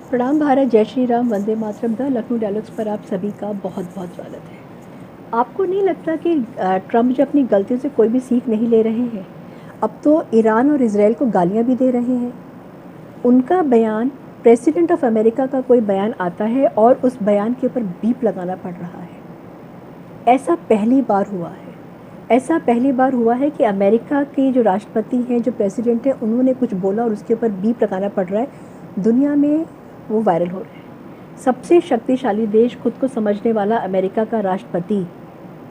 प्रणाम भारत, जय Shri Ram, Vande Mataram. The Lucknow dialogues पर आप सभी का बहुत बहुत स्वागत है। आपको नहीं लगता कि ट्रम्प जो अपनी गलतियों से कोई भी सीख नहीं ले रहे हैं? अब तो ईरान और इजराइल को गालियां भी दे रहे हैं। उनका बयान, प्रेसिडेंट ऑफ अमेरिका का कोई बयान आता है और उस बयान के ऊपर बीप लगाना पड़ रहा है। ऐसा पहली बार हुआ है। ऐसा पहली बार हुआ है कि अमेरिका के जो राष्ट्रपति हैं, जो प्रेसिडेंट हैं, उन्होंने कुछ बोला और उसके ऊपर बीप लगाना पड़ रहा है। दुनिया में वो वायरल हो रहा है। सबसे शक्तिशाली देश, खुद को समझने वाला अमेरिका का राष्ट्रपति,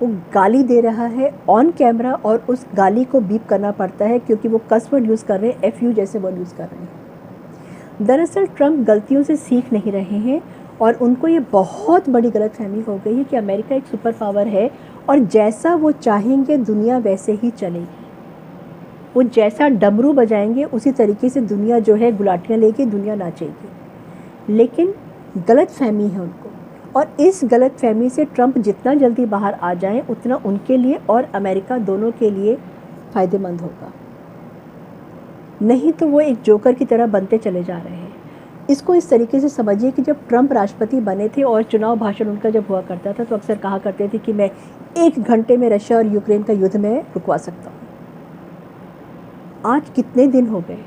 वो गाली दे रहा है ऑन कैमरा और उस गाली को बीप करना पड़ता है क्योंकि वो कस वर्ड यूज़ कर रहे हैं, एफ यू जैसे वर्ड यूज़ कर रहे हैं। दरअसल ट्रम्प गलतियों से सीख नहीं रहे हैं और उनको ये बहुत बड़ी गलतफहमी हो गई है कि अमेरिका एक सुपर पावर है और जैसा वो चाहेंगे दुनिया वैसे ही चलेगी। वो जैसा डमरू बजाएंगे उसी तरीके से दुनिया जो है गुलाटियाँ लेके दुनिया नाचेगी। लेकिन गलत फहमी है उनको, और इस गलत फहमी से ट्रम्प जितना जल्दी बाहर आ जाएं उतना उनके लिए और अमेरिका दोनों के लिए फ़ायदेमंद होगा। नहीं तो वो एक जोकर की तरह बनते चले जा रहे हैं। इसको इस तरीके से समझिए कि जब ट्रम्प राष्ट्रपति बने थे और चुनाव भाषण उनका जब हुआ करता था तो अक्सर कहा करते थे कि मैं 1 घंटे में रशिया और यूक्रेन का युद्ध में रुकवा सकता हूँ। आज कितने दिन हो गए,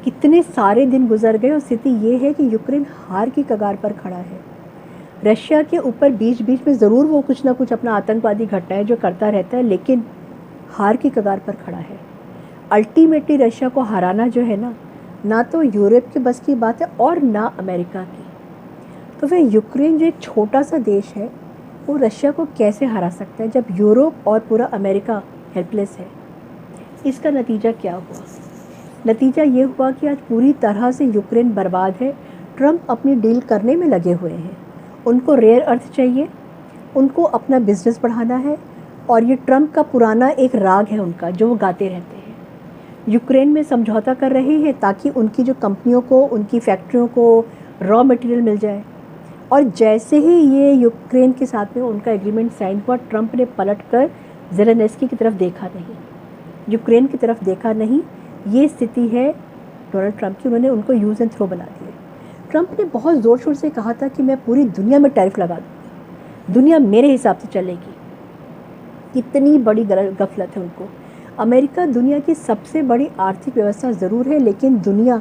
कितने सारे दिन गुजर गए और स्थिति ये है कि यूक्रेन हार की कगार पर खड़ा है। रशिया के ऊपर बीच बीच में ज़रूर वो कुछ ना कुछ अपना आतंकवादी घटनाएं जो करता रहता है, लेकिन हार की कगार पर खड़ा है। अल्टीमेटली रशिया को हराना जो है ना तो यूरोप के बस की बात है और ना अमेरिका की। तो फिर यूक्रेन जो एक छोटा सा देश है वो रशिया को कैसे हरा सकता है जब यूरोप और पूरा अमेरिका हेल्पलेस है? इसका नतीजा क्या हुआ? नतीजा ये हुआ कि आज पूरी तरह से यूक्रेन बर्बाद है। ट्रम्प अपनी डील करने में लगे हुए हैं। उनको रेयर अर्थ चाहिए, उनको अपना बिजनेस बढ़ाना है, और ये ट्रम्प का पुराना एक राग है उनका जो वो गाते रहते हैं। यूक्रेन में समझौता कर रहे हैं ताकि उनकी जो कंपनियों को, उनकी फैक्ट्रियों को रॉ मटेरियल मिल जाए। और जैसे ही ये यूक्रेन के साथ में उनका एग्रीमेंट साइन हुआ, ट्रम्प ने पलटकर ज़ेलेंस्की की तरफ देखा नहीं, यूक्रेन की तरफ देखा नहीं। ये स्थिति है डोनाल्ड ट्रम्प की। उन्होंने उनको यूज़ एंड थ्रो बना दिया। ट्रम्प ने बहुत ज़ोर शोर से कहा था कि मैं पूरी दुनिया में टैरिफ लगा दूँगा, दुनिया मेरे हिसाब से चलेगी। कितनी बड़ी गफलत है उनको। अमेरिका दुनिया की सबसे बड़ी आर्थिक व्यवस्था ज़रूर है, लेकिन दुनिया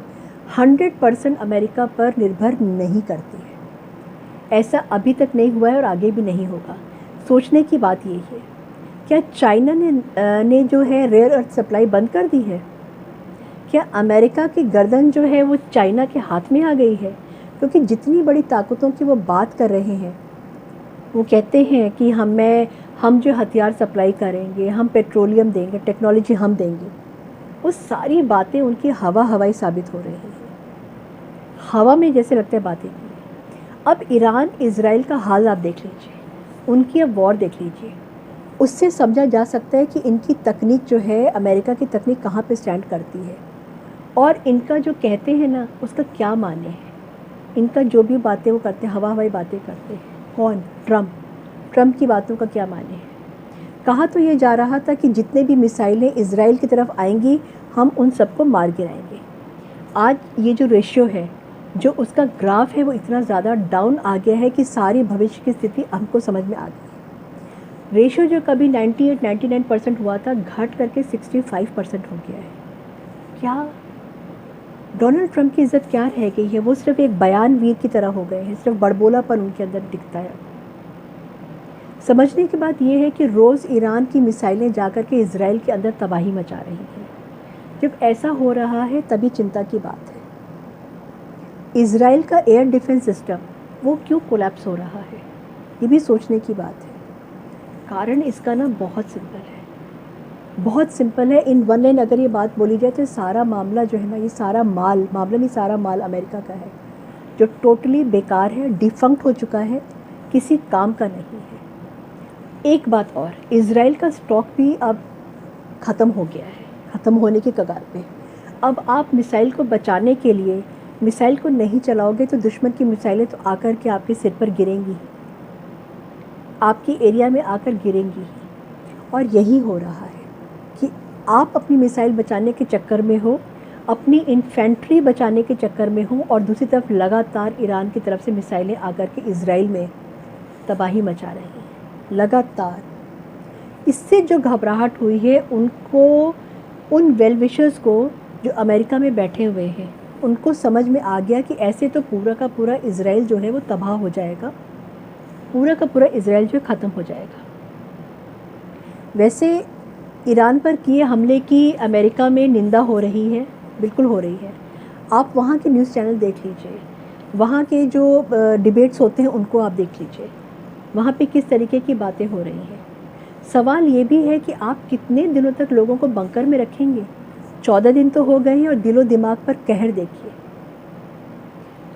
100% अमेरिका पर निर्भर नहीं करती है। ऐसा अभी तक नहीं हुआ है और आगे भी नहीं होगा। सोचने की बात यही है, क्या चाइना ने जो है रेयर अर्थ सप्लाई बंद कर दी है? क्या अमेरिका की गर्दन जो है वो चाइना के हाथ में आ गई है? क्योंकि जितनी बड़ी ताकतों की वो बात कर रहे हैं, वो कहते हैं कि हम जो हथियार सप्लाई करेंगे, हम पेट्रोलियम देंगे, टेक्नोलॉजी हम देंगे, वो सारी बातें उनकी हवाई साबित हो रही हैं। हवा में जैसे लगता है बातें की। अब ईरान इजराइल का हाल आप देख लीजिए, उनकी अब वॉर देख लीजिए। उससे समझा जा सकता है कि इनकी तकनीक जो है, अमेरिका की तकनीक कहाँ पे स्टैंड करती है और इनका जो कहते हैं ना उसका क्या माने है। इनका जो भी बातें वो करते हैं, हवाई बातें करते हैं। कौन? ट्रम्प की बातों का क्या माने है? कहा तो ये जा रहा था कि जितने भी मिसाइलें इजराइल की तरफ आएंगी हम उन सबको मार गिराएंगे। आज ये जो रेशियो है, जो उसका ग्राफ है, वो इतना ज़्यादा डाउन आ गया है कि सारी भविष्य की स्थिति हमको समझ में आ गई। रेशियो जो कभी 98-99% हुआ था, घट करके 65% हो गया है। क्या डोनाल्ड ट्रम्प की इज़्ज़त क्या रह गई है? वो सिर्फ एक बयानवीर की तरह हो गए हैं, सिर्फ बड़बोलापन उनके अंदर दिखता है। समझने की बात यह है कि रोज़ ईरान की मिसाइलें जाकर के इजराइल के अंदर तबाही मचा रही हैं। जब ऐसा हो रहा है तभी चिंता की बात है। इजराइल का एयर डिफेंस सिस्टम वो क्यों कोलैप्स हो रहा है, ये भी सोचने की बात है। कारण इसका ना बहुत सिंपल है, बहुत सिंपल है। इन वन लाइन अगर ये बात बोली जाए तो सारा मामला जो है ना, ये सारा मामला नहीं, सारा माल अमेरिका का है जो टोटली बेकार है, डिफंक्ट हो चुका है, किसी काम का नहीं है। एक बात और, इजराइल का स्टॉक भी अब ख़त्म हो गया है, ख़त्म होने की कगार पे। अब आप मिसाइल को बचाने के लिए मिसाइल को नहीं चलाओगे तो दुश्मन की मिसाइलें तो आकर के आपके सिर पर गिरेंगी, आपकी एरिया में आकर गिरेंगी। और यही हो रहा है कि आप अपनी मिसाइल बचाने के चक्कर में हो, अपनी इन्फेंट्री बचाने के चक्कर में हों और दूसरी तरफ लगातार ईरान की तरफ से मिसाइलें आकर के इजराइल में तबाही मचा रही हैं लगातार। इससे जो घबराहट हुई है उनको, उन वेल विशर्स को जो अमेरिका में बैठे हुए हैं, उनको समझ में आ गया कि ऐसे तो पूरा का पूरा इजराइल जो है वो तबाह हो जाएगा, पूरा का पूरा इजराइल जो ख़त्म हो जाएगा। वैसे ईरान पर किए हमले की अमेरिका में निंदा हो रही है, बिल्कुल हो रही है। आप वहाँ के न्यूज़ चैनल देख लीजिए, वहाँ के जो डिबेट्स होते हैं उनको आप देख लीजिए, वहाँ पे किस तरीके की बातें हो रही हैं। सवाल ये भी है कि आप कितने दिनों तक लोगों को बंकर में रखेंगे। 14 दिन तो हो गए हैं और दिलो दिमाग पर कहर देखिए।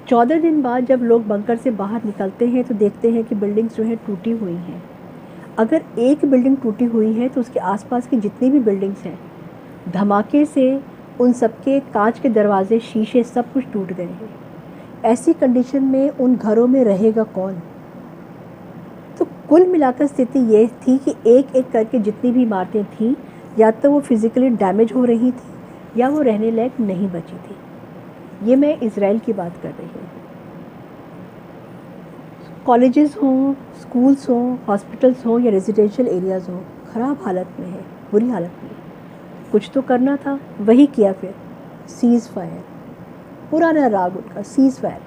14 दिन बाद जब लोग बंकर से बाहर निकलते हैं तो देखते हैं कि बिल्डिंग्स जो हैं टूटी हुई हैं। अगर एक बिल्डिंग टूटी हुई है तो उसके आसपास की जितनी भी बिल्डिंग्स हैं, धमाके से उन सबके कांच के दरवाजे, शीशे सब कुछ टूट गए हैं। ऐसी कंडीशन में उन घरों में रहेगा कौन? तो कुल मिलाकर स्थिति ये थी कि एक एक करके जितनी भी इमारतें थीं, या तो वो फिज़िकली डैमेज हो रही थी या वो रहने लायक नहीं बची थी। ये मैं इज़राइल की बात कर रही हूँ। कॉलेजेस हों, स्कूल्स हों, हॉस्पिटल्स हों या रेजिडेंशियल एरियाज़ हों, ख़राब हालत में है, बुरी हालत में है। कुछ तो करना था, वही किया फिर, सीज़ फायर। पुराना राग उनका, सीज़ फायर।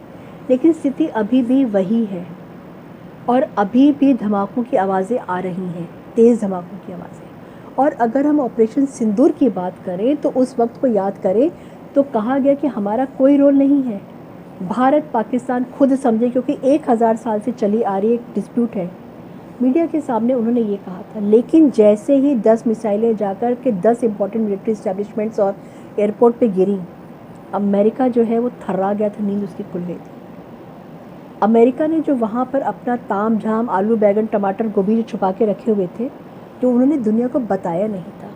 लेकिन स्थिति अभी भी वही है और अभी भी धमाकों की आवाज़ें आ रही हैं, तेज़ धमाकों की आवाज़ें। और अगर हम ऑपरेशन सिंदूर की बात करें तो उस वक्त को याद करें तो कहा गया कि हमारा कोई रोल नहीं है, भारत पाकिस्तान खुद समझे, क्योंकि 1000 साल से चली आ रही एक डिस्प्यूट है। मीडिया के सामने उन्होंने ये कहा था। लेकिन जैसे ही 10 मिसाइलें जाकर के 10 इंपॉर्टेंट मिलिट्री इस्टेब्लिशमेंट्स और एयरपोर्ट पे गिरी, अमेरिका जो है वो थर्रा गया था, नींद उसकी खुल गई थी। अमेरिका ने जो वहाँ पर अपना ताम झाम, आलू बैगन टमाटर गोभी जो छुपा के रखे हुए थे, जो उन्होंने दुनिया को बताया नहीं था,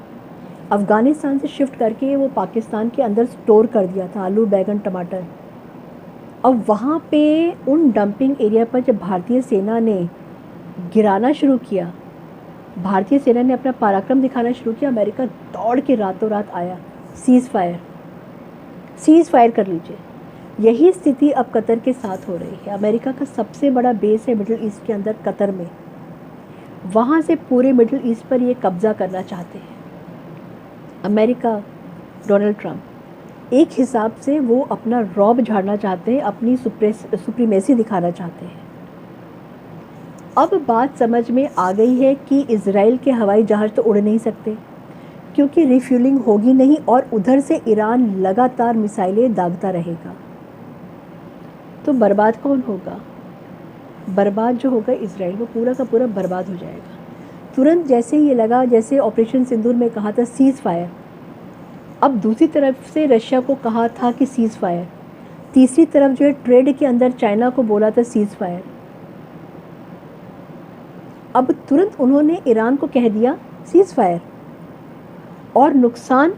अफ़गानिस्तान से शिफ्ट करके वो पाकिस्तान के अंदर स्टोर कर दिया था आलू बैगन टमाटर। अब वहाँ पे उन डंपिंग एरिया पर जब भारतीय सेना ने गिराना शुरू किया, भारतीय सेना ने अपना पराक्रम दिखाना शुरू किया, अमेरिका दौड़ के रातों रात आया, सीज़ फायर कर लीजिए। यही स्थिति अब कतर के साथ हो रही है। अमेरिका का सबसे बड़ा बेस है मिडिल ईस्ट के अंदर कतर में, वहाँ से पूरे मिडिल ईस्ट पर ये कब्ज़ा करना चाहते हैं अमेरिका। डोनाल्ड ट्रंप एक हिसाब से वो अपना रौब झाड़ना चाहते हैं, अपनी सुप्रीमेसी दिखाना चाहते हैं। अब बात समझ में आ गई है कि इज़राइल के हवाई जहाज़ तो उड़ नहीं सकते क्योंकि रिफ्यूलिंग होगी नहीं, और उधर से ईरान लगातार मिसाइलें दागता रहेगा। तो बर्बाद कौन होगा? बर्बाद जो होगा इज़राइल, वो पूरा का पूरा बर्बाद हो जाएगा। तुरंत जैसे ये लगा, जैसे ऑपरेशन सिंदूर में कहा था सीज़ फायर, अब दूसरी तरफ से रशिया को कहा था कि सीज़ फायर, तीसरी तरफ जो है ट्रेड के अंदर चाइना को बोला था सीज़ फायर। अब तुरंत उन्होंने ईरान को कह दिया सीज़ फायर, और नुकसान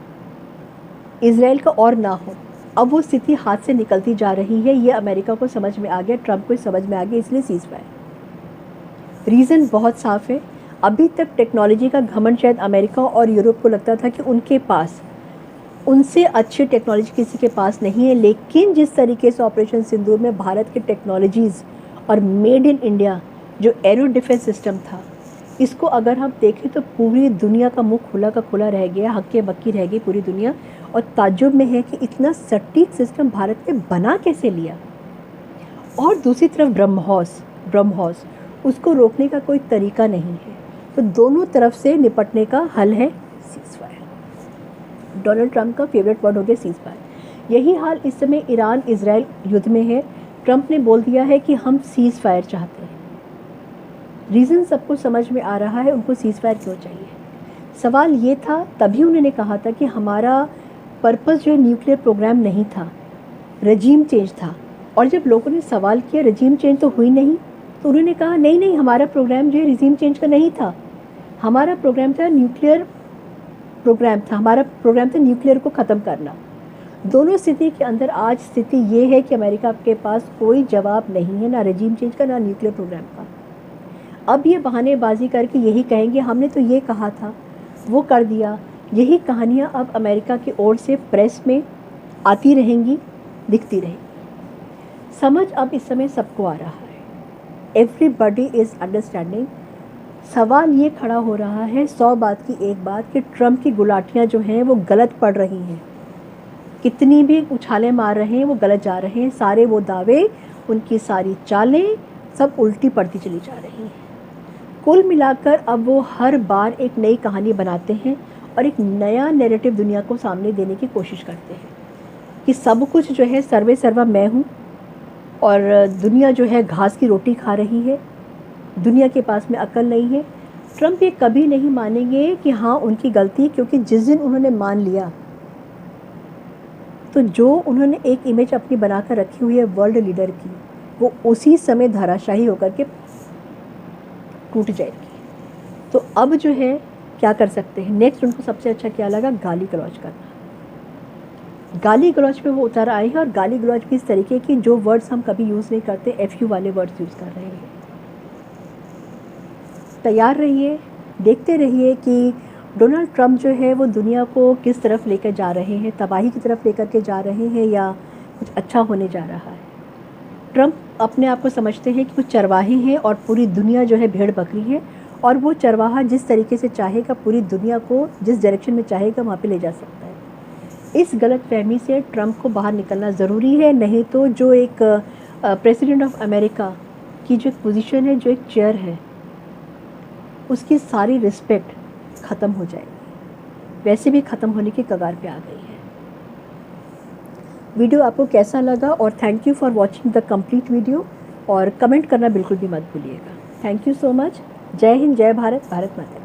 इज़राइल का और ना हो। अब वो स्थिति हाथ से निकलती जा रही है, ये अमेरिका को समझ में आ गया, ट्रंप को समझ में आ गया, इसलिए सीज़ फायर। रीज़न बहुत साफ है। अभी तक टेक्नोलॉजी का घमंड शायद अमेरिका और यूरोप को लगता था कि उनके पास उनसे अच्छी टेक्नोलॉजी किसी के पास नहीं है, लेकिन जिस तरीके से ऑपरेशन सिंदूर में भारत की टेक्नोलॉजीज़ और मेड इन इंडिया जो एरो डिफेंस सिस्टम था, इसको अगर हम देखें तो पूरी दुनिया का मुंह खुला का खुला रह गया, हक्के बक्की रह गई पूरी दुनिया। और ताज्जुब में है कि इतना सटीक सिस्टम भारत ने बना कैसे लिया। और दूसरी तरफ ब्रह्मोस, उसको रोकने का कोई तरीका नहीं है। तो दोनों तरफ से निपटने का हल है सीज़ फायर। डोनाल्ड ट्रंप का फेवरेट वर्ड हो गया सीज़ फायर। यही हाल इस समय ईरान इज़राइल युद्ध में है। ट्रंप ने बोल दिया है कि हम सीज़ फायर चाहते हैं। रीज़न सबको समझ में आ रहा है, उनको सीज़ फायर क्यों चाहिए। सवाल ये था, तभी उन्होंने कहा था कि हमारा पर्पस जो है न्यूक्लियर प्रोग्राम नहीं था, रजीम चेंज था। और जब लोगों ने सवाल किया रजीम चेंज तो हुई नहीं, तो उन्होंने कहा नहीं, हमारा प्रोग्राम जो है रजीम चेंज का नहीं था, हमारा प्रोग्राम था न्यूक्लियर प्रोग्राम था, हमारा प्रोग्राम था न्यूक्लियर को ख़त्म करना। दोनों स्थिति के अंदर आज स्थिति ये है कि अमेरिका के पास कोई जवाब नहीं है, ना रजीम चेंज का, ना न्यूक्लियर प्रोग्राम का। अब ये बहानेबाजी करके यही कहेंगे हमने तो ये कहा था, वो कर दिया। यही कहानियाँ अब अमेरिका की ओर से प्रेस में, आती रहेंगी, दिखती रहेंगी। समझ अब इस समय सबको आ रहा है, एवरीबडी इज़ अंडरस्टैंडिंग। सवाल ये खड़ा हो रहा है 100 बात की एक बात कि ट्रम्प की गुलाटियाँ जो हैं वो गलत पड़ रही हैं, कितनी भी उछालें मार रहे हैं वो गलत जा रहे हैं, सारे वो दावे, उनकी सारी चालें सब उल्टी पड़ती चली जा रही हैं। कुल मिलाकर अब वो हर बार एक नई कहानी बनाते हैं और एक नया नैरेटिव दुनिया को सामने देने की कोशिश करते हैं कि सब कुछ जो है सर्वे सर्वा मैं हूँ और दुनिया जो है घास की रोटी खा रही है, दुनिया के पास में अक्ल नहीं है। ट्रम्प ये कभी नहीं मानेंगे कि हाँ उनकी गलती, क्योंकि जिस दिन उन्होंने मान लिया तो जो उन्होंने एक इमेज अपनी बनाकर रखी हुई है वर्ल्ड लीडर की, वो उसी समय धराशायी होकर के टूट जाएगी। तो अब जो है क्या कर सकते हैं, नेक्स्ट उनको सबसे अच्छा क्या लगा, गाली गलौज करना। गाली गलौज पे वो उतर आए हैं और गाली गलौज भी इस तरीके की जो वर्ड्स हम कभी यूज़ नहीं करते, FU वाले वर्ड्स यूज़ कर रहे हैं। तैयार रहिए, देखते रहिए कि डोनाल्ड ट्रम्प जो है वो दुनिया को किस तरफ लेकर जा रहे हैं, तबाही की तरफ लेकर के जा रहे हैं या कुछ अच्छा होने जा रहा है। ट्रम्प अपने आप को समझते हैं कि कुछ चरवाहे हैं और पूरी दुनिया जो है भेड़ बकरी है, और वो चरवाहा जिस तरीके से चाहेगा पूरी दुनिया को जिस डायरेक्शन में चाहेगा वहाँ पे ले जा सकता है। इस गलत फहमी से ट्रम्प को बाहर निकलना ज़रूरी है, नहीं तो जो एक प्रेसिडेंट ऑफ अमेरिका की जो एक पोजीशन है, जो एक चेयर है, उसकी सारी रिस्पेक्ट ख़त्म हो जाएगी, वैसे भी ख़त्म होने की कगार पे आ गई है। वीडियो आपको कैसा लगा, और thank you for watching the complete video, और कमेंट करना बिल्कुल भी मत भूलिएगा। Thank you so much. जय हिंद, जय भारत, भारत माता।